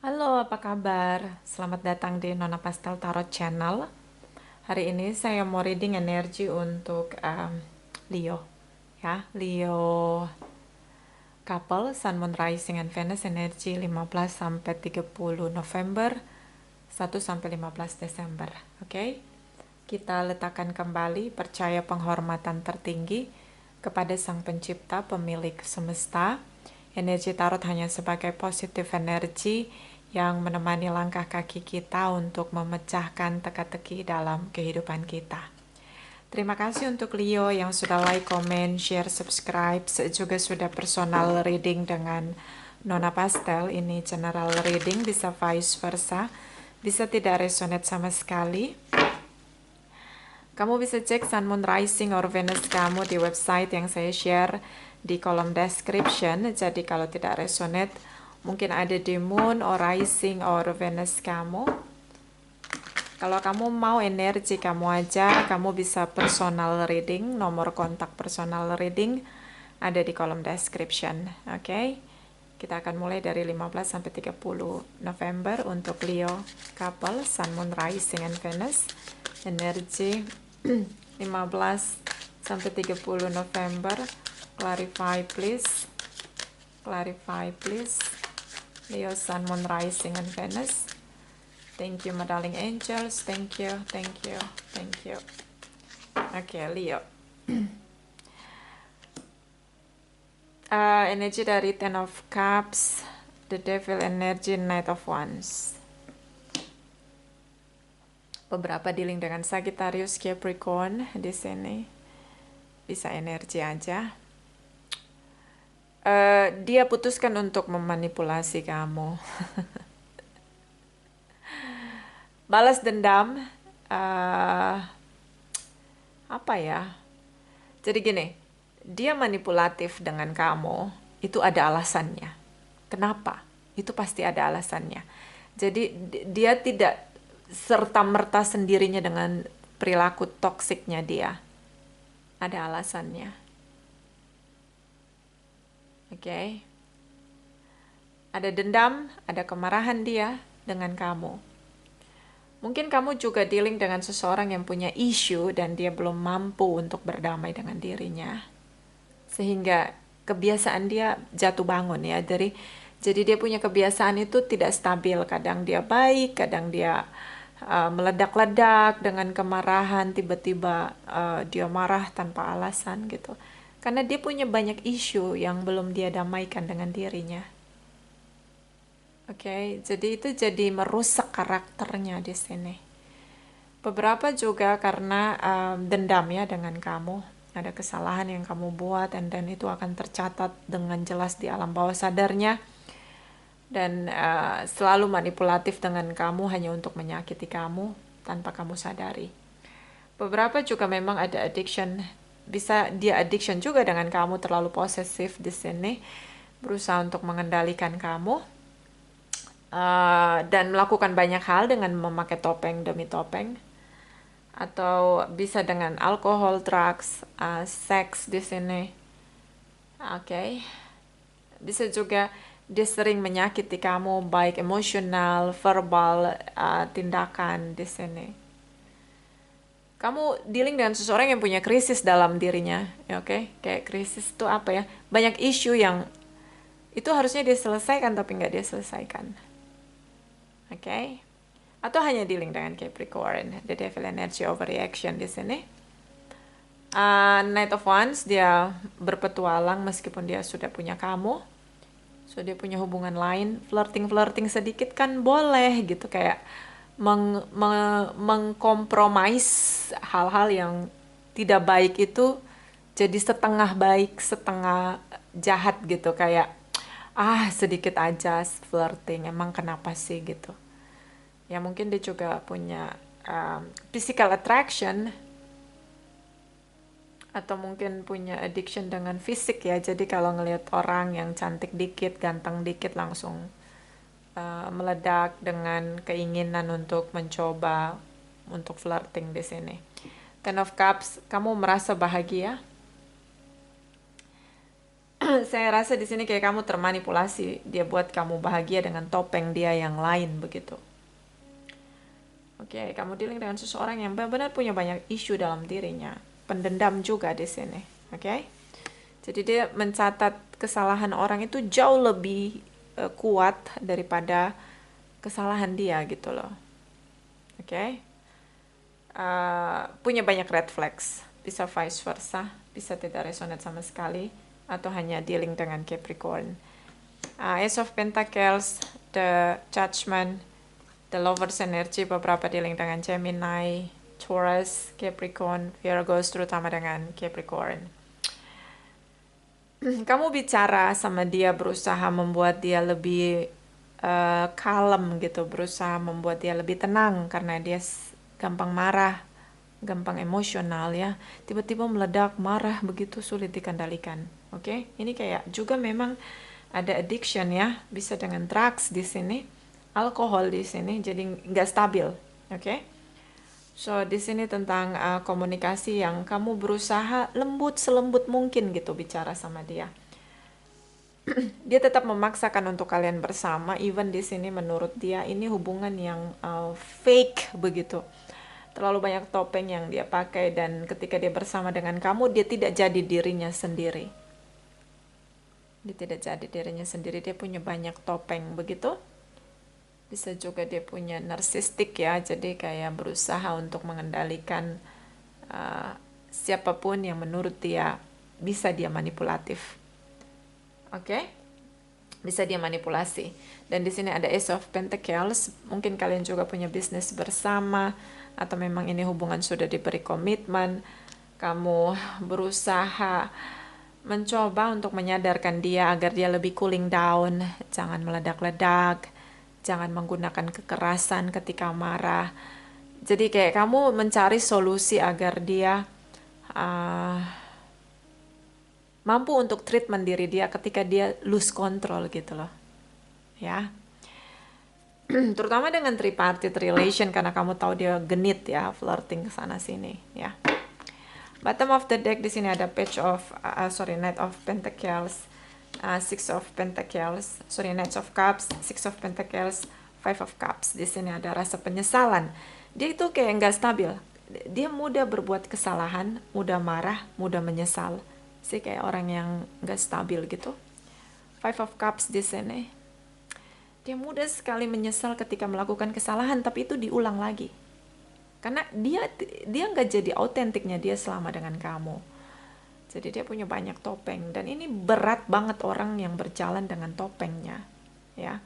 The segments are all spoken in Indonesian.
Halo, apa kabar? Selamat datang di Nona Pastel Tarot Channel. Hari ini saya mau reading energi untuk Leo. Ya, Leo couple Sun, Moon, Rising, and Venus energi 15 sampai 30 November, 1 sampai 15 Desember. Oke? Kita letakkan kembali percaya penghormatan tertinggi kepada Sang Pencipta, pemilik semesta. Energi tarot hanya sebagai positif energi yang menemani langkah kaki kita untuk memecahkan teka-teki dalam kehidupan kita. Terima kasih untuk Leo yang sudah like, comment, share, subscribe, juga sudah personal reading dengan Nona Pastel. Ini general reading, bisa vice versa, bisa tidak resonate sama sekali. Kamu bisa cek Sun, Moon, Rising, or Venus kamu di website yang saya share di kolom description. Jadi kalau tidak resonate, mungkin ada di Moon, or Rising, or Venus kamu. Kalau kamu mau energi kamu aja, kamu bisa personal reading. Nomor kontak personal reading ada di kolom description. Oke? Kita akan mulai dari 15 sampai 30 November untuk Leo couple, Sun, Moon, Rising, and Venus. Energi 15 sampai 30 November. Clarify please. Clarify please. Leo, Sun, Moon, Rising, and Venus. Thank you, my darling angels. Thank you, thank you, thank you. Oke, Leo. Energi dari Ten of Cups, The Devil energy, Knight of Wands. Beberapa dealing dengan Sagittarius, Capricorn di sini. Bisa energi aja. Dia putuskan untuk memanipulasi kamu. Balas dendam. Apa ya? Jadi gini, dia manipulatif dengan kamu, itu ada alasannya. Kenapa? Itu pasti ada alasannya. Jadi dia tidak serta-merta sendirinya dengan perilaku toksiknya dia. Ada alasannya. Oke. Ada dendam, ada kemarahan dia dengan kamu. Mungkin kamu juga dealing dengan seseorang yang punya isu dan dia belum mampu untuk berdamai dengan dirinya. Sehingga kebiasaan dia jatuh bangun ya. Jadi dia punya kebiasaan itu tidak stabil. Kadang dia baik, kadang dia meledak-ledak dengan kemarahan, tiba-tiba dia marah tanpa alasan gitu. Karena dia punya banyak isu yang belum dia damaikan dengan dirinya. Oke, jadi itu jadi merusak karakternya di sini. Beberapa juga karena dendam ya dengan kamu. Ada kesalahan yang kamu buat dan itu akan tercatat dengan jelas di alam bawah sadarnya. Dan selalu manipulatif dengan kamu hanya untuk menyakiti kamu tanpa kamu sadari. Beberapa juga memang ada addiction, bisa dia addiction juga dengan kamu, terlalu posesif di sini, berusaha untuk mengendalikan kamu dan melakukan banyak hal dengan memakai topeng demi topeng, atau bisa dengan alkohol, drugs, seks di sini. Oke. Bisa juga dia sering menyakiti kamu, baik emosional, verbal, tindakan di sini. Kamu dealing dengan seseorang yang punya krisis dalam dirinya, ya, oke? Kayak krisis itu apa ya? Banyak isu yang itu harusnya dia selesaikan tapi nggak dia selesaikan, oke? Atau hanya dealing dengan Capricorn, the devil energy overreaction di sini. Knight of Wands, dia berpetualang meskipun dia sudah punya kamu. So dia punya hubungan lain, flirting sedikit kan boleh gitu, kayak mengkompromis hal-hal yang tidak baik itu jadi setengah baik, setengah jahat gitu, kayak sedikit aja flirting, emang kenapa sih gitu. Ya mungkin dia juga punya physical attraction atau mungkin punya addiction dengan fisik ya. Jadi kalau ngelihat orang yang cantik dikit, ganteng dikit langsung meledak dengan keinginan untuk mencoba untuk flirting di sini. Ten of Cups, kamu merasa bahagia. Saya rasa di sini kayak kamu termanipulasi, dia buat kamu bahagia dengan topeng dia yang lain begitu. Oke, kamu dealing dengan seseorang yang benar-benar punya banyak isu dalam dirinya, pendendam juga di sini. Oke, jadi dia mencatat kesalahan orang itu jauh lebih kuat daripada kesalahan dia gitu loh. Oke, punya banyak red flags, bisa vice versa, bisa tidak resonate sama sekali, atau hanya dealing dengan Capricorn. Ace of Pentacles, the Judgment, the Lovers energy, beberapa dealing dengan Gemini, Taurus, Capricorn, Virgos, terutama dengan Capricorn. Kamu bicara sama dia, berusaha membuat dia lebih kalem gitu, berusaha membuat dia lebih tenang karena dia gampang marah, gampang emosional ya. Tiba-tiba meledak, marah, begitu sulit dikendalikan. Oke, ini kayak juga memang ada addiction ya, bisa dengan drugs di sini, alkohol di sini, jadi nggak stabil. Oke, so di sini tentang komunikasi yang kamu berusaha lembut selembut mungkin gitu bicara sama dia. Dia tetap memaksakan untuk kalian bersama, even di sini menurut dia ini hubungan yang fake begitu. Terlalu banyak topeng yang dia pakai, dan ketika dia bersama dengan kamu, dia tidak jadi dirinya sendiri. Dia tidak jadi dirinya sendiri, dia punya banyak topeng begitu. Bisa juga dia punya narsistik ya, jadi kayak berusaha untuk mengendalikan siapapun yang menurut dia bisa dia manipulatif. Oke? Bisa dia manipulasi. Dan di sini ada Ace of Pentacles, mungkin kalian juga punya bisnis bersama, atau memang ini hubungan sudah diberi komitmen. Kamu berusaha mencoba untuk menyadarkan dia agar dia lebih cooling down, jangan meledak-ledak, jangan menggunakan kekerasan ketika marah. Jadi kayak kamu mencari solusi agar dia mampu untuk treatment diri dia ketika dia lose control gitu loh. Ya. Terutama dengan tripartite relation, karena kamu tahu dia genit ya, flirting ke sana sini ya. Bottom of the deck di sini ada Knight of Pentacles, Six of Pentacles, Knight of Cups, Six of Pentacles, Five of Cups. Di sini ada rasa penyesalan. Dia itu kayak nggak stabil. Dia mudah berbuat kesalahan, mudah marah, mudah menyesal. Sih kayak orang yang nggak stabil gitu. Five of Cups di sini. Dia mudah sekali menyesal ketika melakukan kesalahan, tapi itu diulang lagi. Karena dia nggak jadi autentiknya dia selama dengan kamu. Jadi dia punya banyak topeng, dan ini berat banget orang yang berjalan dengan topengnya. Ya,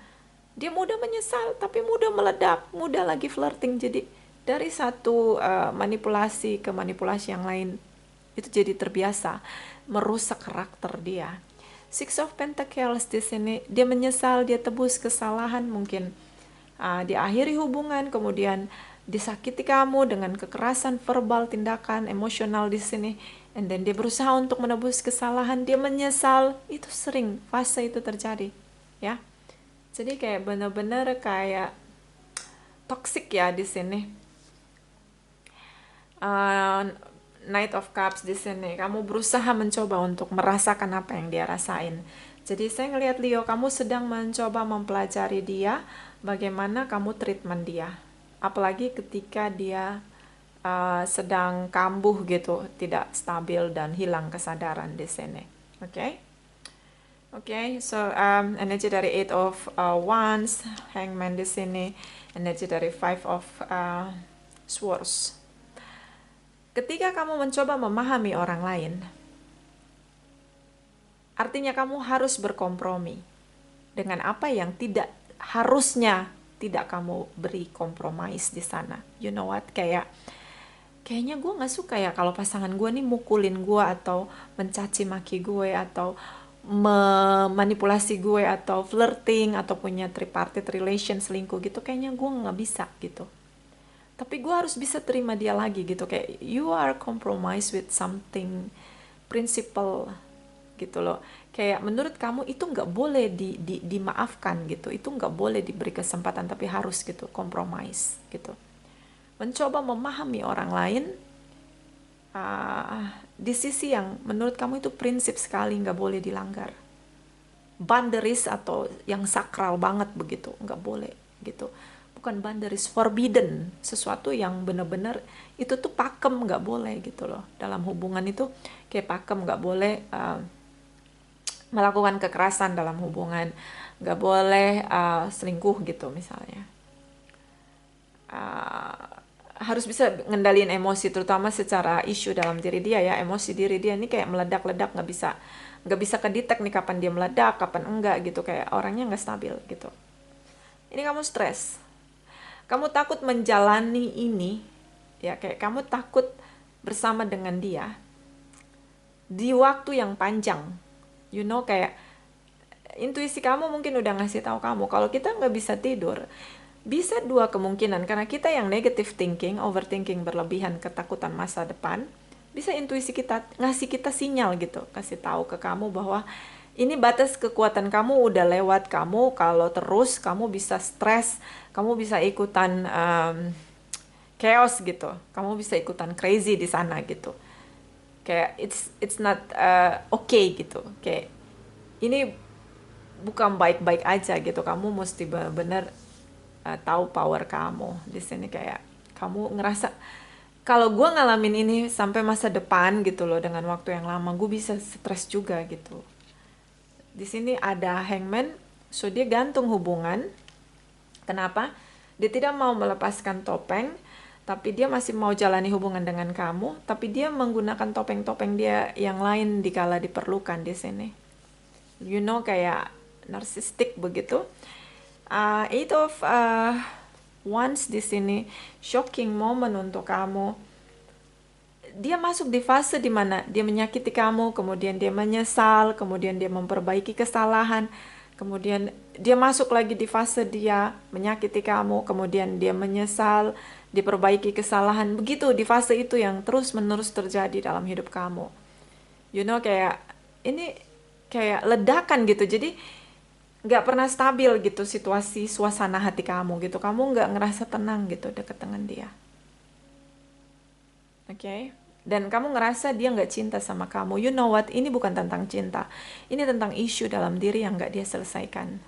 dia mudah menyesal, tapi mudah meledak, mudah lagi flirting. Jadi dari satu manipulasi ke manipulasi yang lain, itu jadi terbiasa, merusak karakter dia. Six of Pentacles di sini, dia menyesal, dia tebus kesalahan, mungkin dia akhiri hubungan, kemudian disakiti kamu dengan kekerasan verbal, tindakan emosional di sini, and then dia berusaha untuk menebus kesalahan, dia menyesal. Itu sering fase itu terjadi ya. Jadi kayak benar-benar kayak toxic ya di sini. Knight of Cups di sini, kamu berusaha mencoba untuk merasakan apa yang dia rasain. Jadi saya ngelihat Leo, kamu sedang mencoba mempelajari dia, bagaimana kamu treatment dia. Apalagi ketika dia sedang kambuh gitu, tidak stabil dan hilang kesadaran di sini. Oke? Oke, so energi dari Eight of Wands, Hangman di sini, energi dari Five of Swords. Ketika kamu mencoba memahami orang lain, artinya kamu harus berkompromi dengan apa yang tidak harusnya tidak kamu beri kompromis di sana. You know what? Kayaknya gue nggak suka ya kalau pasangan gue nih mukulin gue, atau mencaci maki gue, atau memanipulasi gue, atau flirting, atau punya tripartite relation, selingkuh gitu. Kayaknya gue nggak bisa gitu. Tapi gue harus bisa terima dia lagi gitu, kayak you are compromise with something principle gitu loh. Kayak menurut kamu itu nggak boleh dimaafkan gitu, itu nggak boleh diberi kesempatan, tapi harus gitu compromise gitu. Mencoba memahami orang lain di sisi yang menurut kamu itu prinsip sekali nggak boleh dilanggar. Boundaries atau yang sakral banget begitu, nggak boleh gitu. Bukan boundaries, forbidden, sesuatu yang benar-benar itu tuh pakem, nggak boleh gitu loh. Dalam hubungan itu kayak pakem, nggak boleh melakukan kekerasan dalam hubungan, nggak boleh selingkuh gitu misalnya. Harus bisa ngendaliin emosi, terutama secara isu dalam diri dia ya. Emosi diri dia ini kayak meledak-ledak, nggak bisa kedetek nih kapan dia meledak, kapan enggak gitu, kayak orangnya nggak stabil gitu. Ini kamu stres, kamu takut menjalani ini ya, kayak kamu takut bersama dengan dia di waktu yang panjang, kayak intuisi kamu mungkin udah ngasih tahu kamu kalau kita nggak bisa tidur. Bisa dua kemungkinan, karena kita yang negative thinking, overthinking berlebihan, ketakutan masa depan, bisa intuisi kita ngasih kita sinyal gitu, kasih tahu ke kamu bahwa ini batas kekuatan kamu udah lewat. Kamu kalau terus kamu bisa stres, kamu bisa ikutan chaos gitu, kamu bisa ikutan crazy di sana gitu. Kayak it's not okay gitu. Kayak ini bukan baik-baik aja gitu. Kamu mesti benar-benar tahu power kamu di sini. Kayak kamu ngerasa kalau gue ngalamin ini sampai masa depan gitu loh, dengan waktu yang lama gue bisa stres juga gitu. Di sini ada hangman, so dia gantung hubungan. Kenapa? Dia tidak mau melepaskan topeng, tapi dia masih mau jalani hubungan dengan kamu, tapi dia menggunakan topeng-topeng dia yang lain dikala diperlukan di sini. Kayak narsistik begitu. Eight of Wands di sini, shocking moment untuk kamu. Dia masuk di fase di mana dia menyakiti kamu, kemudian dia menyesal, kemudian dia memperbaiki kesalahan, kemudian dia masuk lagi di fase dia menyakiti kamu, kemudian dia menyesal, diperbaiki kesalahan. Begitu di fase itu yang terus-menerus terjadi dalam hidup kamu. Kayak ini kayak ledakan gitu. Jadi nggak pernah stabil gitu situasi suasana hati kamu gitu. Kamu nggak ngerasa tenang gitu deket dengan dia. Oke. Dan kamu ngerasa dia nggak cinta sama kamu. You know what? Ini bukan tentang cinta. Ini tentang isu dalam diri yang nggak dia selesaikan.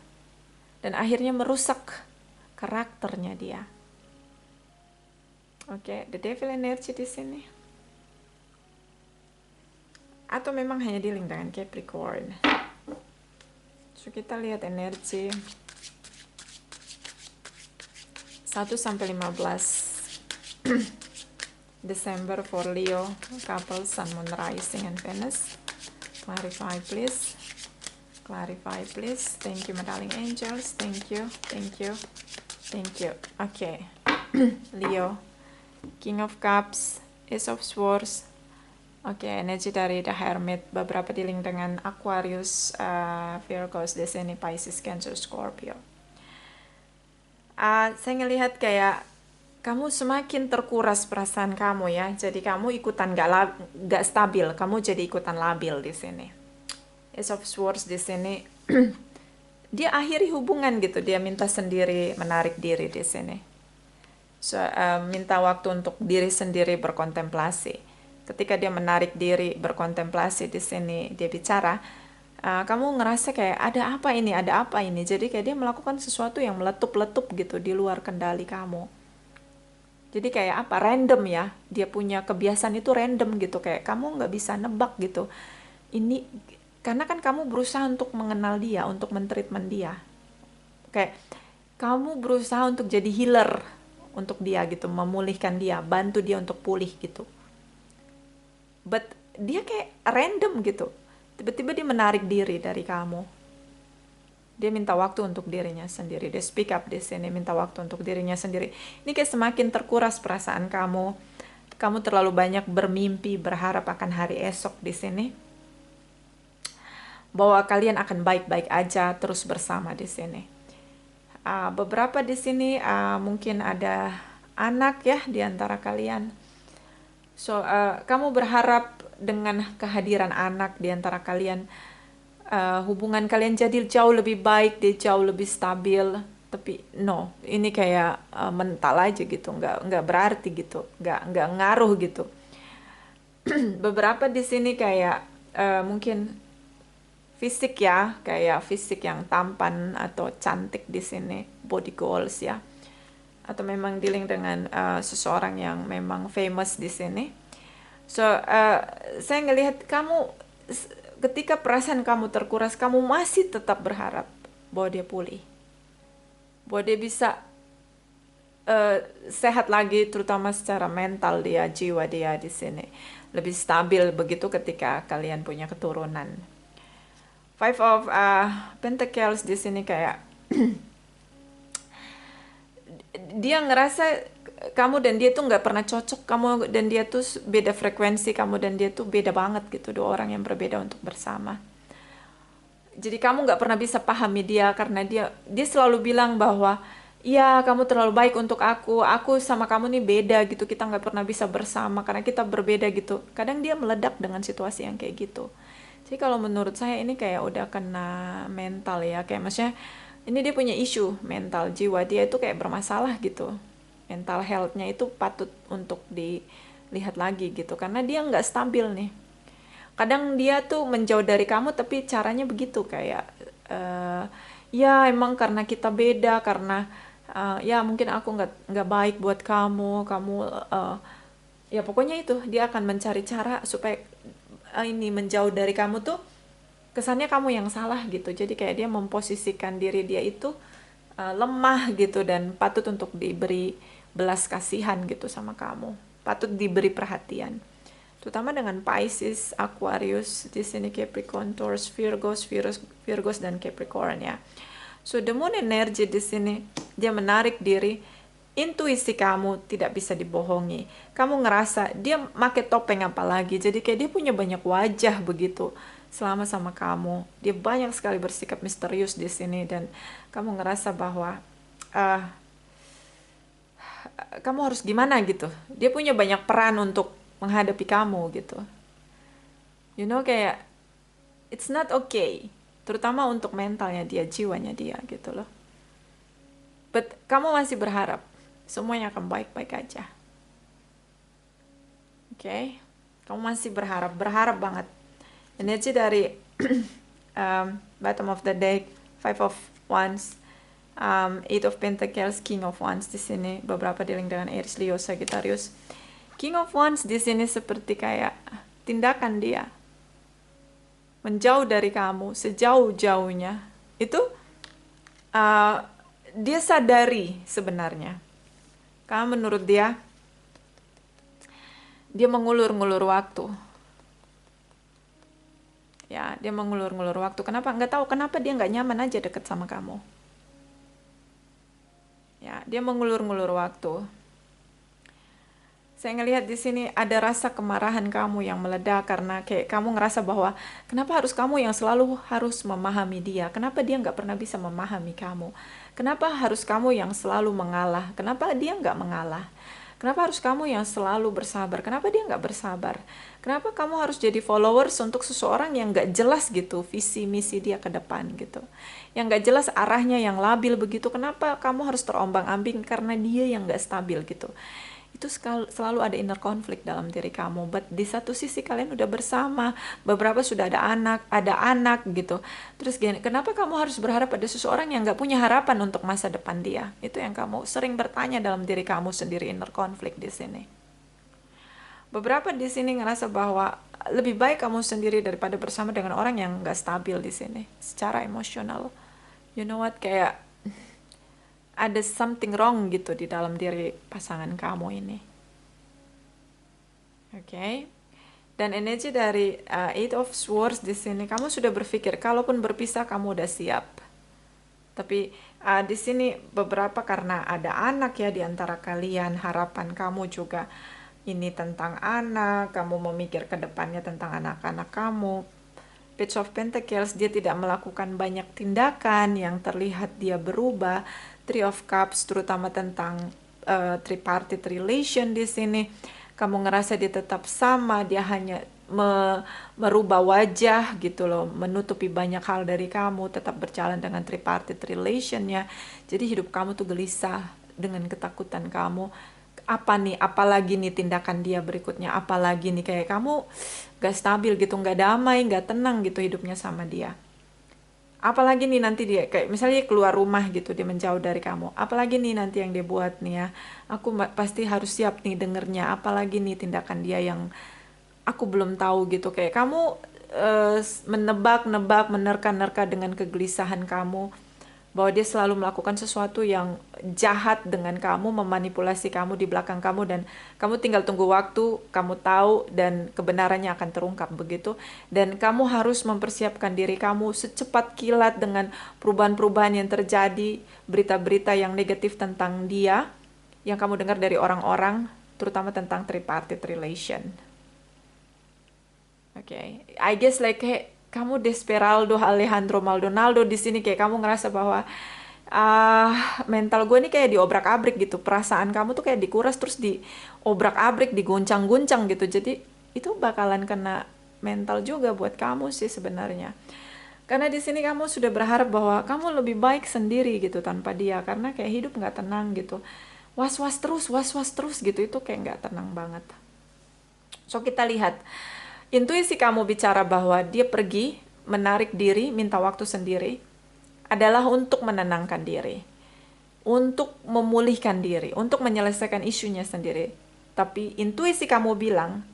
Dan akhirnya merusak karakternya dia. Oke, the devil energy di sini. Atau memang hanya dealing dengan Capricorn. So kita lihat energi 1 sampai 15 December for Leo couple, Sun, Moon, Rising, and Venus. Clarify please. Clarify please. Thank you my darling angels. Thank you. Thank you. Thank you. Okay. Leo, King of Cups, Ace of Swords. Energi dari The Hermit, beberapa dealing dengan Aquarius, Virgos, di sini Pisces, Cancer, Scorpio. Saya ngelihat kayak kamu semakin terkuras perasaan kamu ya. Jadi kamu ikutan gak stabil, kamu jadi ikutan labil di sini. Ace of Swords di sini dia akhiri hubungan gitu, dia minta sendiri, menarik diri di sini. So, minta waktu untuk diri sendiri berkontemplasi. Ketika dia menarik diri berkontemplasi di sini, dia bicara, kamu ngerasa kayak ada apa ini. Jadi kayak dia melakukan sesuatu yang meletup-letup gitu di luar kendali kamu. Jadi kayak apa, random ya, dia punya kebiasaan itu random gitu, kayak kamu nggak bisa nebak gitu. Ini karena kan kamu berusaha untuk mengenal dia, untuk mentreatment dia, kayak kamu berusaha untuk jadi healer untuk dia gitu, memulihkan dia, bantu dia untuk pulih gitu. But dia kayak random gitu, tiba-tiba dia menarik diri dari kamu. Dia minta waktu untuk dirinya sendiri. Dia speak up di sini, minta waktu untuk dirinya sendiri. Ini kayak semakin terkuras perasaan kamu. Kamu terlalu banyak bermimpi, berharap akan hari esok di sini. Bahwa kalian akan baik-baik aja terus bersama di sini. Beberapa di sini mungkin ada anak ya di antara kalian. So, kamu berharap dengan kehadiran anak di antara kalian, hubungan kalian jadi jauh lebih baik, dia jauh lebih stabil. Tapi no, ini kayak mental aja gitu, nggak berarti gitu, nggak ngaruh gitu. beberapa di sini kayak mungkin fisik ya, kayak fisik yang tampan atau cantik di sini, body goals ya. Atau memang dealing dengan seseorang yang memang famous di sini. So, saya ngelihat kamu ketika perasaan kamu terkuras, kamu masih tetap berharap bahwa dia pulih, bahwa dia bisa sehat lagi, terutama secara mental dia, jiwa dia di sini lebih stabil begitu ketika kalian punya keturunan. Five of Pentacles di sini kayak dia ngerasa kamu dan dia tuh nggak pernah cocok, kamu dan dia tuh beda frekuensi, kamu dan dia tuh beda banget gitu, dua orang yang berbeda untuk bersama. Jadi kamu nggak pernah bisa pahami dia karena dia selalu bilang bahwa iya kamu terlalu baik untuk aku sama kamu nih beda gitu, kita nggak pernah bisa bersama karena kita berbeda gitu. Kadang dia meledak dengan situasi yang kayak gitu. Jadi kalau menurut saya ini kayak udah kena mental ya, kayak maksudnya ini dia punya isu mental, jiwa dia itu kayak bermasalah gitu. Mental health-nya itu patut untuk dilihat lagi gitu, karena dia nggak stabil nih. Kadang dia tuh menjauh dari kamu tapi caranya begitu kayak ya emang karena kita beda, karena ya mungkin aku nggak baik buat kamu ya pokoknya itu dia akan mencari cara supaya ini menjauh dari kamu tuh kesannya kamu yang salah gitu. Jadi kayak dia memposisikan diri dia itu lemah gitu dan patut untuk diberi belas kasihan gitu sama kamu, patut diberi perhatian, terutama dengan Pisces, Aquarius, di sini Capricorn, Taurus, Virgos dan Capricorn ya. So the moon energy di sini dia menarik diri, intuisi kamu tidak bisa dibohongi. Kamu ngerasa dia make topeng apa lagi, jadi kayak dia punya banyak wajah begitu selama sama kamu. Dia banyak sekali bersikap misterius di sini dan kamu ngerasa bahwa kamu harus gimana gitu. Dia punya banyak peran untuk menghadapi kamu gitu. You know, kayak it's not okay, terutama untuk mentalnya dia, jiwanya dia gitu loh. But kamu masih berharap semuanya akan baik-baik aja. Oke, kamu masih berharap banget. Energi dari bottom of the deck, Five of Wands, Eight of Pentacles, King of Wands di sini, beberapa dealing dengan Aries, Leo, Sagittarius. King of Wands di sini seperti kayak tindakan dia menjauh dari kamu sejauh-jauhnya itu dia sadari sebenarnya karena menurut dia mengulur-ngulur waktu ya, dia mengulur-ngulur waktu. Kenapa? Nggak tahu kenapa dia nggak nyaman aja deket sama kamu ya, dia mengulur-ngulur waktu. Saya ngelihat di sini ada rasa kemarahan kamu yang meledak karena kayak kamu ngerasa bahwa kenapa harus kamu yang selalu harus memahami dia? Kenapa dia nggak pernah bisa memahami kamu? Kenapa harus kamu yang selalu mengalah? Kenapa dia nggak mengalah? Kenapa harus kamu yang selalu bersabar? Kenapa dia nggak bersabar? Kenapa kamu harus jadi followers untuk seseorang yang nggak jelas gitu visi misi dia ke depan gitu? Yang nggak jelas arahnya, yang labil begitu. Kenapa kamu harus terombang-ambing karena dia yang nggak stabil gitu? Itu selalu ada inner conflict dalam diri kamu. But di satu sisi kalian udah bersama, beberapa sudah ada anak gitu. Terus gini, kenapa kamu harus berharap pada seseorang yang gak punya harapan untuk masa depan dia? Itu yang kamu sering bertanya dalam diri kamu sendiri, inner conflict di sini. Beberapa di sini ngerasa bahwa lebih baik kamu sendiri daripada bersama dengan orang yang gak stabil di sini secara emosional. You know what, kayak ada something wrong gitu di dalam diri pasangan kamu ini. Oke. Dan energi dari Eight of Swords di sini, kamu sudah berpikir kalaupun berpisah kamu udah siap. Tapi di sini beberapa karena ada anak ya di antara kalian, harapan kamu juga ini tentang anak, kamu memikir ke depannya tentang anak-anak kamu. Page of Pentacles, dia tidak melakukan banyak tindakan yang terlihat dia berubah. Three of Cups, terutama tentang tripartite relation di sini. Kamu ngerasa dia tetap sama, dia hanya merubah wajah gitu loh, menutupi banyak hal dari kamu, tetap berjalan dengan tripartite relationnya. Jadi hidup kamu tuh gelisah dengan ketakutan kamu. apa nih, apalagi nih tindakan dia berikutnya, apalagi nih kayak kamu gak stabil gitu, gak damai, gak tenang gitu hidupnya sama dia. Apalagi nih nanti dia kayak misalnya dia keluar rumah gitu, dia menjauh dari kamu. Apalagi nih nanti yang dia buat nih ya. Aku pasti harus siap nih dengernya. Apalagi nih tindakan dia yang aku belum tahu gitu. Kayak kamu menebak-nebak, menerka-nerka dengan kegelisahan kamu bahwa dia selalu melakukan sesuatu yang jahat dengan kamu, memanipulasi kamu di belakang kamu, dan kamu tinggal tunggu waktu, kamu tahu, dan kebenarannya akan terungkap begitu. Dan kamu harus mempersiapkan diri kamu secepat kilat dengan perubahan-perubahan yang terjadi, berita-berita yang negatif tentang dia, yang kamu dengar dari orang-orang, terutama tentang tripartite relation. Okay, I guess like kayak kamu Desperaldo, Alejandro Maldonado di sini kayak kamu ngerasa bahwa mental gue nih kayak diobrak-abrik gitu, perasaan kamu tuh kayak dikuras terus diobrak-abrik, diguncang-guncang gitu. Jadi itu bakalan kena mental juga buat kamu sih sebenarnya. Karena di sini kamu sudah berharap bahwa kamu lebih baik sendiri gitu tanpa dia, karena kayak hidup nggak tenang gitu. Was-was terus gitu, itu kayak nggak tenang banget. So kita lihat, intuisi kamu bicara bahwa dia pergi, menarik diri, minta waktu sendiri, adalah untuk menenangkan diri, untuk memulihkan diri, untuk menyelesaikan isunya sendiri. Tapi intuisi kamu bilang,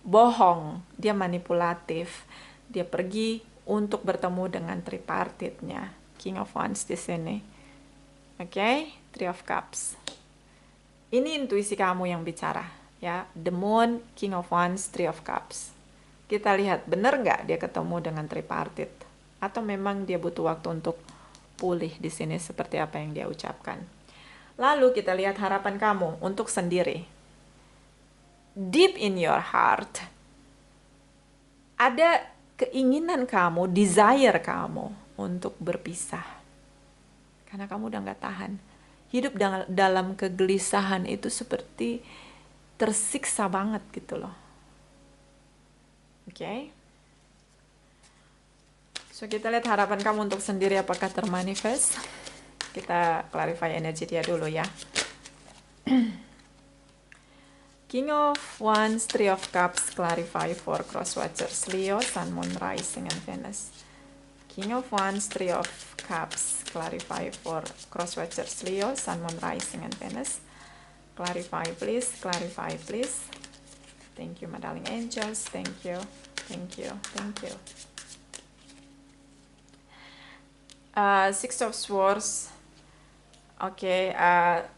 bohong, dia manipulatif, dia pergi untuk bertemu dengan tripartitnya, King of Wands di sini. Oke, Three of Cups. Ini intuisi kamu yang bicara, ya. The Moon, King of Wands, Three of Cups. Kita lihat benar nggak dia ketemu dengan tripartit, atau memang dia butuh waktu untuk pulih di sini seperti apa yang dia ucapkan. Lalu kita lihat harapan kamu untuk sendiri. Deep in your heart ada keinginan kamu, desire kamu untuk berpisah, karena kamu udah nggak tahan. Hidup dalam kegelisahan itu seperti tersiksa banget gitu loh. Oke. So kita lihat harapan kamu untuk sendiri apakah termanifest. Kita clarify energi dia dulu ya. King of Wands, Three of Cups, clarify for cross-watchers Leo, Sun, Moon, Rising, and Venus. King of Wands, Three of Cups, clarify for cross-watchers Leo, Sun, Moon, Rising, and Venus. Clarify please, clarify please. Thank you my darling angels, thank you, thank you, thank you. Six of Swords. Okay,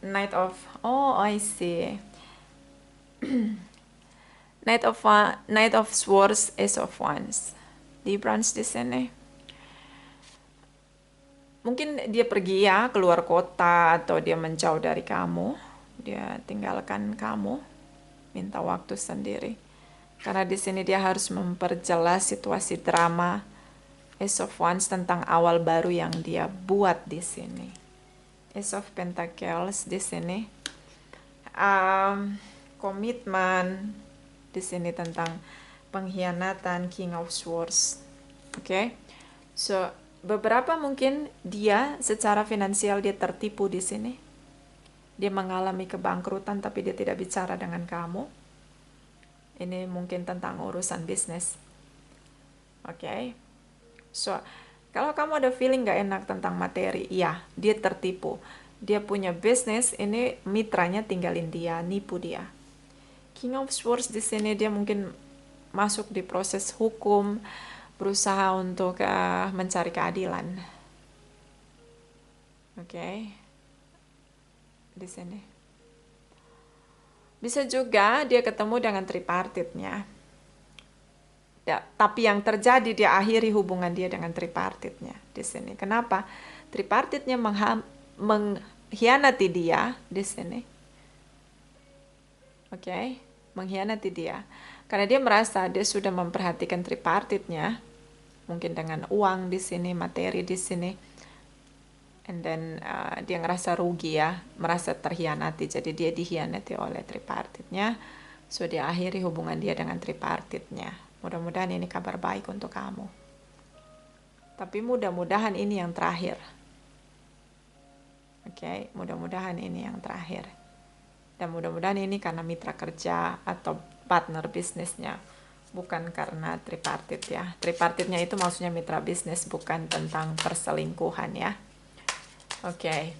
Knight of, oh I see. Knight of Swords, Ace of Wands. Difference di sini. Mungkin dia pergi ya keluar kota, atau dia menjauh dari kamu. Dia tinggalkan kamu, minta waktu sendiri. Karena di sini dia harus memperjelas situasi drama Ace of Wands tentang awal baru yang dia buat di sini. Ace of Pentacles di sini. Komitmen di sini tentang pengkhianatan, King of Swords. Oke. So, beberapa mungkin dia secara finansial dia tertipu di sini. Dia mengalami kebangkrutan tapi dia tidak bicara dengan kamu. Ini mungkin tentang urusan bisnis. Oke. So, kalau kamu ada feeling gak enak tentang materi, iya, dia tertipu. Dia punya bisnis, ini mitranya tinggalin dia, nipu dia. King of Swords di sini dia mungkin masuk di proses hukum, berusaha untuk mencari keadilan. Oke. Di sini. Bisa juga dia ketemu dengan tripartitnya. Ya, tapi yang terjadi dia akhiri hubungan dia dengan tripartitnya di sini. Kenapa? Tripartitnya mengkhianati dia di sini. Oke, mengkhianati dia. Karena dia merasa dia sudah memperhatikan tripartitnya, mungkin dengan uang di sini, materi di sini. And then dia ngerasa rugi ya, merasa terhianati. Jadi dia dikhianati oleh tripartitnya. So dia akhiri hubungan dia dengan tripartitnya. Mudah-mudahan ini kabar baik untuk kamu. Tapi mudah-mudahan ini yang terakhir. Oke, mudah-mudahan ini yang terakhir. Dan mudah-mudahan ini karena mitra kerja atau partner bisnisnya, bukan karena tripartit ya. Tripartitnya itu maksudnya mitra bisnis, bukan tentang perselingkuhan ya. Oke.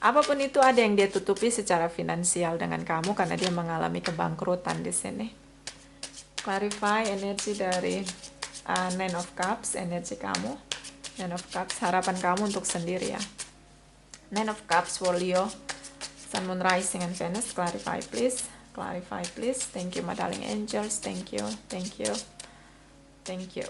Apapun itu ada yang dia tutupi secara finansial dengan kamu karena dia mengalami kebangkrutan di sini. Clarify energi dari Nine of Cups, energi kamu. Nine of Cups, harapan kamu untuk sendiri ya. Nine of Cups for Leo, Sun, Moon, Rising, and Venus. Clarify please. Clarify please. Thank you my darling angels. Thank you. Thank you. Thank you.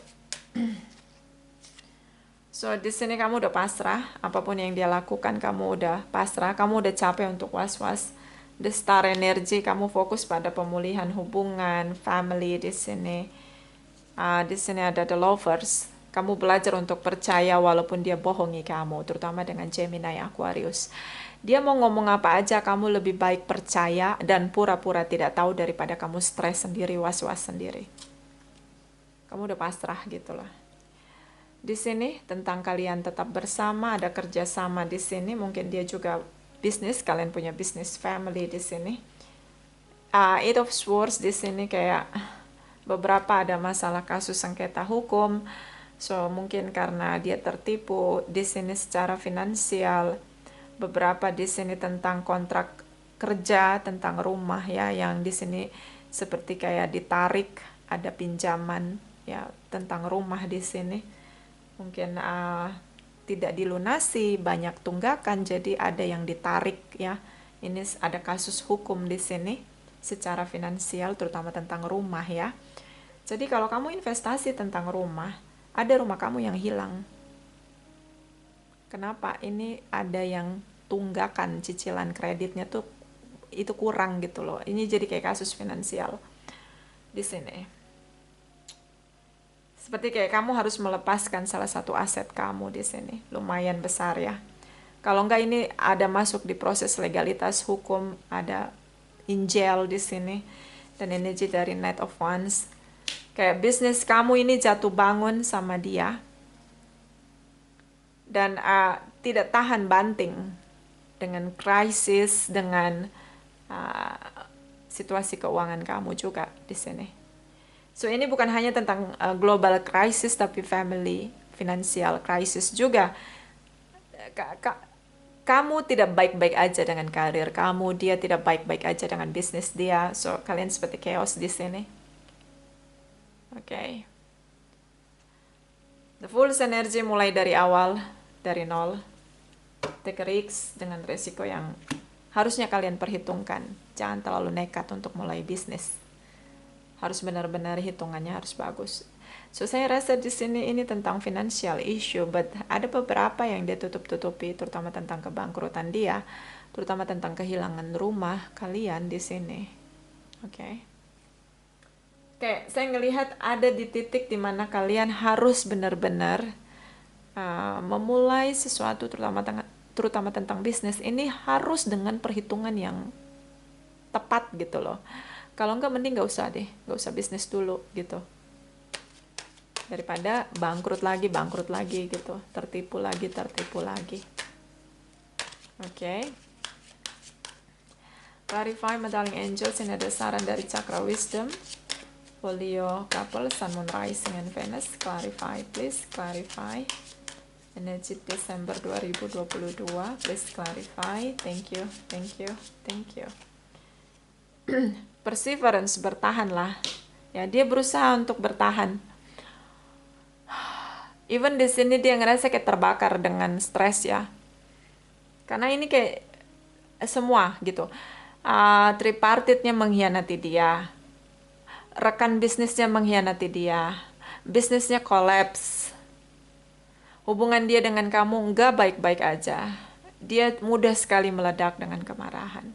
So di sini kamu udah pasrah. Apapun yang dia lakukan kamu udah pasrah. Kamu udah capek untuk was-was. The star energy, kamu fokus pada pemulihan hubungan, family di sini. Di sini ada the lovers. Kamu belajar untuk percaya walaupun dia bohongi kamu, terutama dengan Gemini, Aquarius. Dia mau ngomong apa aja, kamu lebih baik percaya dan pura-pura tidak tahu daripada kamu stres sendiri, was-was sendiri. Kamu udah pasrah gitu lah. Di sini tentang kalian tetap bersama, ada kerjasama di sini. Mungkin dia juga bisnis, kalian punya bisnis family di sini. Eight of Swords di sini kayak beberapa ada masalah kasus sengketa hukum. So mungkin karena dia tertipu di sini secara finansial. Beberapa di sini tentang kontrak kerja, tentang rumah ya, yang di sini seperti kayak ditarik, ada pinjaman ya tentang rumah di sini. Mungkin tidak dilunasi, banyak tunggakan, jadi ada yang ditarik ya. Ini ada kasus hukum di sini secara finansial, terutama tentang rumah ya. Jadi kalau kamu investasi tentang rumah, ada rumah kamu yang hilang. Kenapa? Ini ada yang tunggakan, cicilan kreditnya tuh itu kurang gitu loh. Ini jadi kayak kasus finansial di sini. Seperti kayak kamu harus melepaskan salah satu aset kamu di sini, lumayan besar ya. Kalau enggak ini ada masuk di proses legalitas hukum, ada in jail di sini. Dan energi dari Knight of Wands. Kayak bisnis kamu ini jatuh bangun sama dia. Dan tidak tahan banting dengan krisis, dengan situasi keuangan kamu juga di sini. So ini bukan hanya tentang global crisis, tapi family, financial crisis juga. Kamu tidak baik-baik aja dengan karir kamu, dia tidak baik-baik aja dengan bisnis dia. So kalian seperti chaos di sini. Oke. The Fool's energy mulai dari awal, dari nol. Take a risk dengan resiko yang harusnya kalian perhitungkan. Jangan terlalu nekat untuk mulai bisnis. Harus benar-benar hitungannya harus bagus. So saya rasa di sini ini tentang financial issue, but ada beberapa yang dia tutup-tutupi, terutama tentang kebangkrutan dia, terutama tentang kehilangan rumah kalian di sini. Oke. Oke, saya ngelihat ada di titik dimana kalian harus benar-benar memulai sesuatu, terutama tentang bisnis ini harus dengan perhitungan yang tepat gitu loh. Kalau enggak mending nggak usah deh, nggak usah bisnis dulu gitu. Daripada bangkrut lagi gitu, tertipu lagi. Oke. Clarify my darling angels, ini ada saran dari Chakra Wisdom. Leo couple, Sun, Moon, Rising, and Venus. Clarify please, clarify. Energi Desember 2022, please clarify. Thank you. Perseverance, bertahanlah. Ya, dia berusaha untuk bertahan. Even di sini dia ngerasa kayak terbakar dengan stres ya. Karena ini kayak semua gitu. Tripartitnya mengkhianati dia. Rekan bisnisnya mengkhianati dia. Bisnisnya kolaps. Hubungan dia dengan kamu nggak baik-baik aja. Dia mudah sekali meledak dengan kemarahan.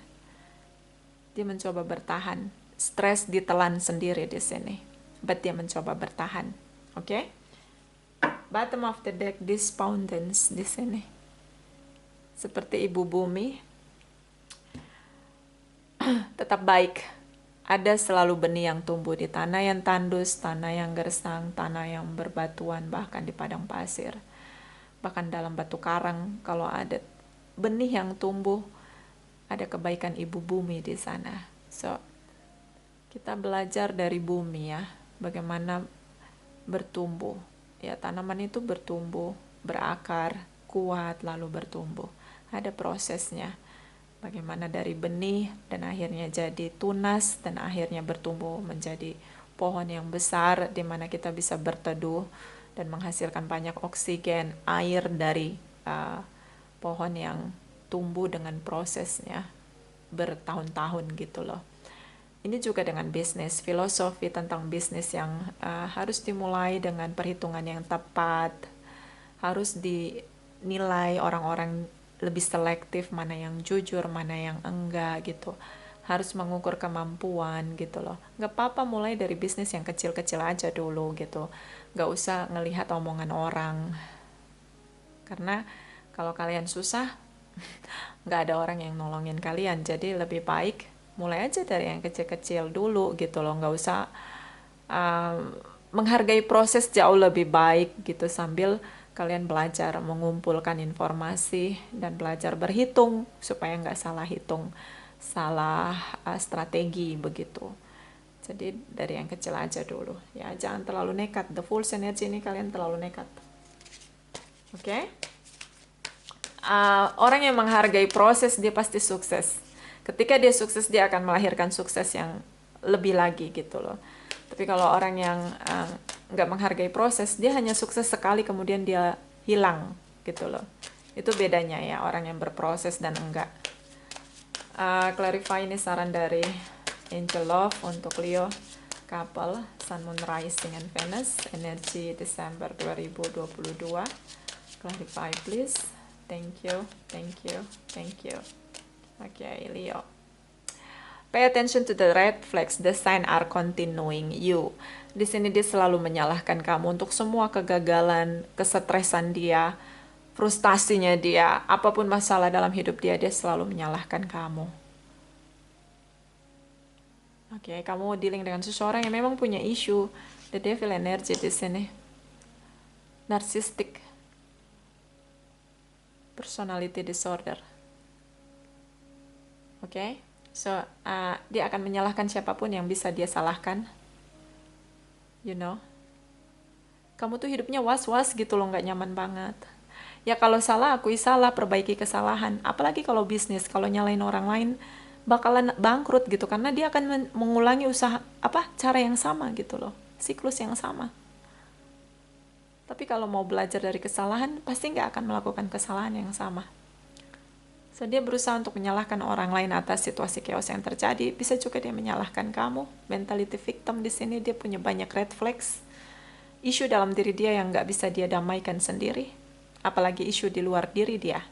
Dia mencoba bertahan. Stres ditelan sendiri di sini. But dia mencoba bertahan. Oke? Bottom of the deck, despondence di sini. Seperti ibu bumi. Tetap baik. Ada selalu benih yang tumbuh di tanah yang tandus, tanah yang gersang, tanah yang berbatuan, bahkan di padang pasir. Bahkan dalam batu karang, kalau ada benih yang tumbuh, ada kebaikan ibu bumi di sana. So, kita belajar dari bumi ya, bagaimana bertumbuh. Ya, tanaman itu bertumbuh, berakar, kuat, lalu bertumbuh. Ada prosesnya. Bagaimana dari benih dan akhirnya jadi tunas dan akhirnya bertumbuh menjadi pohon yang besar di mana kita bisa berteduh dan menghasilkan banyak oksigen, air dari pohon yang tumbuh dengan prosesnya bertahun-tahun gitu loh. Ini juga dengan bisnis, filosofi tentang bisnis yang harus dimulai dengan perhitungan yang tepat, harus dinilai orang-orang lebih selektif, mana yang jujur, mana yang enggak gitu. Harus mengukur kemampuan gitu loh. Nggak apa-apa mulai dari bisnis yang kecil-kecil aja dulu gitu. Nggak usah ngelihat omongan orang. Karena kalau kalian susah, nggak ada orang yang nolongin kalian. Jadi lebih baik mulai aja dari yang kecil-kecil dulu gitu loh. Nggak usah menghargai proses jauh lebih baik gitu sambil kalian belajar mengumpulkan informasi dan belajar berhitung supaya nggak salah hitung, salah strategi begitu. Jadi dari yang kecil aja dulu ya, jangan terlalu nekat. The Fool's Energy ini kalian terlalu nekat. Oke? Orang yang menghargai proses dia pasti sukses. Ketika dia sukses dia akan melahirkan sukses yang lebih lagi gitu loh. Tapi kalau orang yang nggak menghargai proses, dia hanya sukses sekali kemudian dia hilang gitu loh. Itu bedanya ya, orang yang berproses dan enggak. Clarify ini saran dari Angel Love untuk Leo couple, Sun, Moon, Rising, and Venus, energi Desember 2022. Clarify please. Thank you, thank you, thank you. Okay, Leo. Pay attention to the red flags, the sign are continuing you. Di sini dia selalu menyalahkan kamu untuk semua kegagalan, kesetresan dia, frustasinya dia, apapun masalah dalam hidup dia selalu menyalahkan kamu. Oke, kamu dealing dengan seseorang yang memang punya isu, the devil energy di sini. Narcissistic personality disorder. Oke. So, dia akan menyalahkan siapapun yang bisa dia salahkan. You know. Kamu tuh hidupnya was-was gitu loh, nggak nyaman banget. Ya kalau salah, akui salah, perbaiki kesalahan. Apalagi kalau bisnis, kalau nyalain orang lain, bakalan bangkrut gitu. Karena dia akan mengulangi usaha, cara yang sama gitu loh. Siklus yang sama. Tapi kalau mau belajar dari kesalahan, pasti nggak akan melakukan kesalahan yang sama. So, dia berusaha untuk menyalahkan orang lain atas situasi chaos yang terjadi. Bisa juga dia menyalahkan kamu. Mentality victim di sini dia punya banyak red flags. Isu dalam diri dia yang nggak bisa dia damaikan sendiri. Apalagi isu di luar diri dia.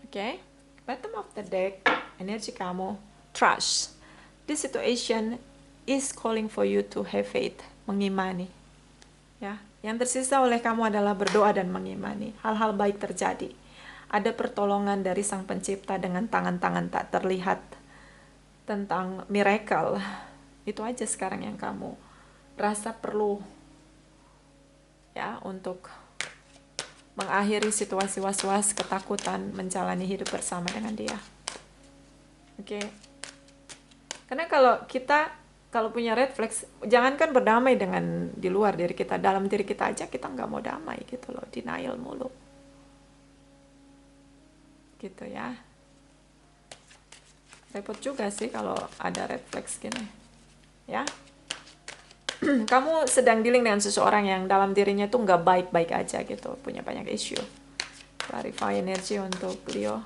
Oke. Bottom of the deck. Energi kamu. Trust. This situation is calling for you to have faith. Mengimani. Ya. Yang tersisa oleh kamu adalah berdoa dan mengimani. Hal-hal baik terjadi. Ada pertolongan dari Sang Pencipta dengan tangan-tangan tak terlihat tentang miracle. Itu aja sekarang yang kamu rasa perlu ya untuk mengakhiri situasi was-was, ketakutan, menjalani hidup bersama dengan dia. Oke. Karena kalau punya red flags, jangankan berdamai dengan di luar diri kita, dalam diri kita aja kita nggak mau damai gitu loh, denial mulu. Gitu ya. Repot juga sih kalau ada red flags gini. Ya. Kamu sedang dealing dengan seseorang yang dalam dirinya tuh nggak baik-baik aja gitu, punya banyak issue. Clarify energy untuk Leo.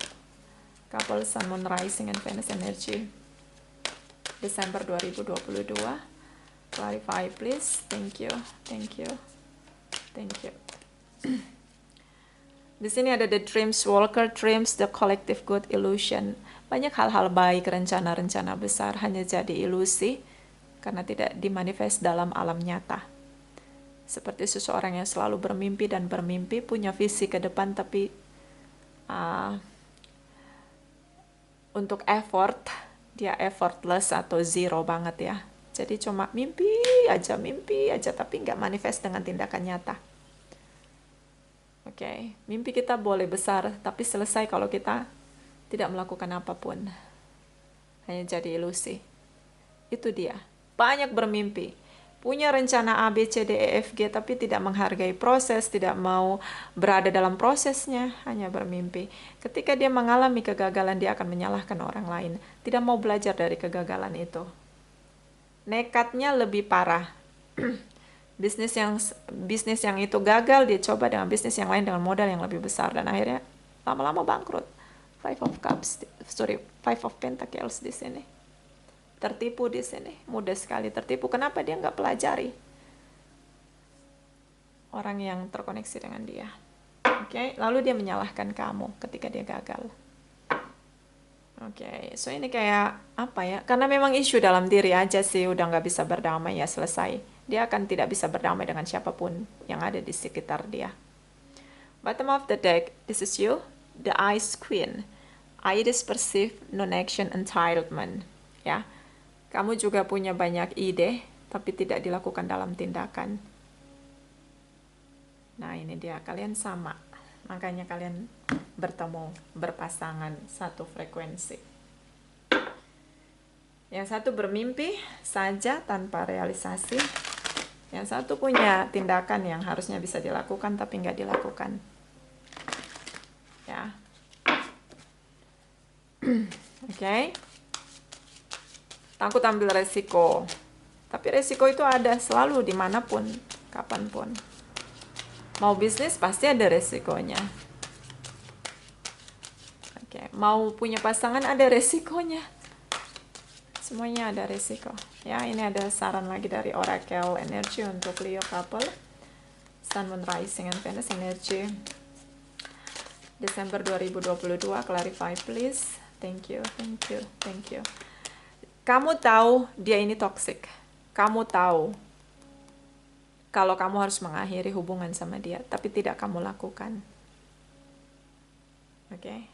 Couple Sun, Moon, Rising, and Venus energy. Desember 2022. Clarify please. Thank you. Thank you. Thank you. Di sini ada the dreams walker, dreams, the collective good illusion. Banyak hal-hal baik, rencana-rencana besar hanya jadi ilusi karena tidak dimanifest dalam alam nyata. Seperti seseorang yang selalu bermimpi dan bermimpi, punya visi ke depan tapi untuk effort, dia effortless atau zero banget ya. Jadi cuma mimpi aja tapi nggak manifest dengan tindakan nyata. Oke, mimpi kita boleh besar, tapi selesai kalau kita tidak melakukan apapun. Hanya jadi ilusi. Itu dia. Banyak bermimpi. Punya rencana A, B, C, D, E, F, G, tapi tidak menghargai proses, tidak mau berada dalam prosesnya, hanya bermimpi. Ketika dia mengalami kegagalan, dia akan menyalahkan orang lain. Tidak mau belajar dari kegagalan itu. Nekatnya lebih parah. bisnis yang itu gagal, dia coba dengan bisnis yang lain dengan modal yang lebih besar, dan akhirnya lama-lama bangkrut. Five of Pentacles di sini. Tertipu di sini, mudah sekali tertipu. Kenapa dia nggak pelajari orang yang terkoneksi dengan dia? Oke, lalu dia menyalahkan kamu ketika dia gagal. Oke, so ini kayak apa ya? Karena memang isu dalam diri aja sih, udah nggak bisa berdamai, ya selesai. Dia akan tidak bisa berdamai dengan siapapun yang ada di sekitar dia. Bottom of the deck, this is you, the Ice Queen. Ideas perceived, non-action, entitlement. Ya, kamu juga punya banyak ide, tapi tidak dilakukan dalam tindakan. Nah, ini dia, kalian sama. Makanya kalian bertemu, berpasangan, satu frekuensi. Yang satu bermimpi saja tanpa realisasi. Yang satu punya tindakan yang harusnya bisa dilakukan, tapi nggak dilakukan. Ya. Oke. Takut ambil resiko. Tapi resiko itu ada selalu dimanapun, kapanpun. Mau bisnis pasti ada resikonya. Oke, mau punya pasangan ada resikonya. Semuanya ada resiko. Ya, ini ada saran lagi dari Oracle Energy untuk Leo couple. Sun, Moon, Rising, and Venus Energy. Desember 2022, clarify please. Thank you, thank you, thank you. Kamu tahu dia ini toxic. Kamu tahu kalau kamu harus mengakhiri hubungan sama dia, tapi tidak kamu lakukan. Oke?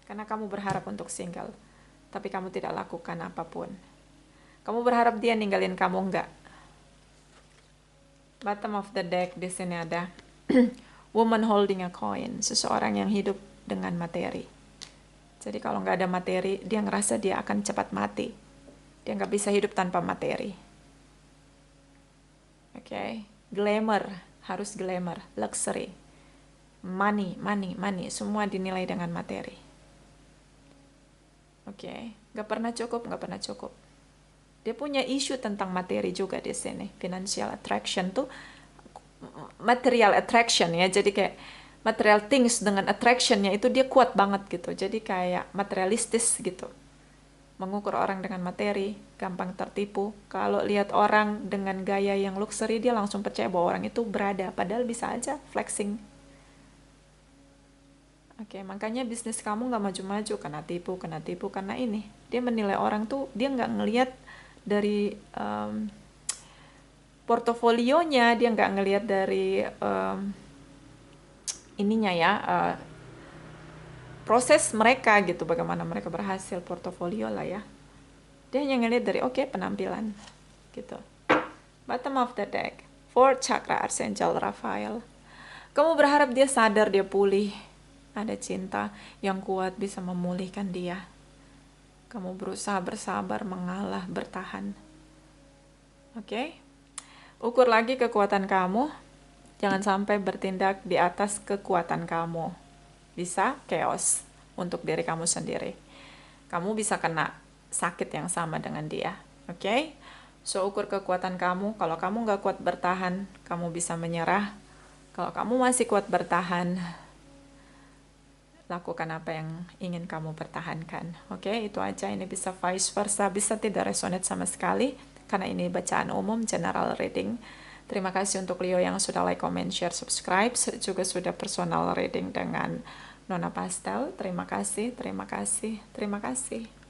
Karena kamu berharap untuk single, tapi kamu tidak lakukan apapun. Kamu berharap dia ninggalin kamu, enggak. Bottom of the deck di sini ada woman holding a coin, seseorang yang hidup dengan materi. Jadi kalau nggak ada materi, dia ngerasa dia akan cepat mati. Dia nggak bisa hidup tanpa materi. Oke, glamour, harus glamour, luxury, money, semua dinilai dengan materi. Oke, nggak pernah cukup. Dia punya isu tentang materi juga di sini. Financial attraction tuh material attraction ya, jadi kayak material things dengan attractionnya itu dia kuat banget gitu. Jadi kayak materialistis gitu. Mengukur orang dengan materi, gampang tertipu. Kalau lihat orang dengan gaya yang luxury, dia langsung percaya bahwa orang itu berada, padahal bisa aja flexing. Oke, makanya bisnis kamu nggak maju-maju, kena tipu, karena ini. Dia menilai orang tuh, dia nggak ngelihat dari portofolionya, dia nggak ngelihat dari ininya ya, proses mereka gitu, bagaimana mereka berhasil, portofolio lah ya. Dia hanya ngeliat dari penampilan gitu. Bottom of the deck, 4 chakra Archangel Raphael. Kamu berharap dia sadar, dia pulih, ada cinta yang kuat bisa memulihkan dia. Kamu berusaha bersabar, mengalah, bertahan. Oke? Ukur lagi kekuatan kamu, jangan sampai bertindak di atas kekuatan kamu. Bisa chaos untuk diri kamu sendiri. Kamu bisa kena sakit yang sama dengan dia. Oke? So, ukur kekuatan kamu. Kalau kamu nggak kuat bertahan, kamu bisa menyerah. Kalau kamu masih kuat bertahan, lakukan apa yang ingin kamu pertahankan. Oke? Itu aja. Ini bisa vice versa, bisa tidak resonate sama sekali. Karena ini bacaan umum, general reading. Terima kasih untuk Leo yang sudah like, comment, share, subscribe. Juga sudah personal reading dengan Nona Pastel. Terima kasih, terima kasih, terima kasih.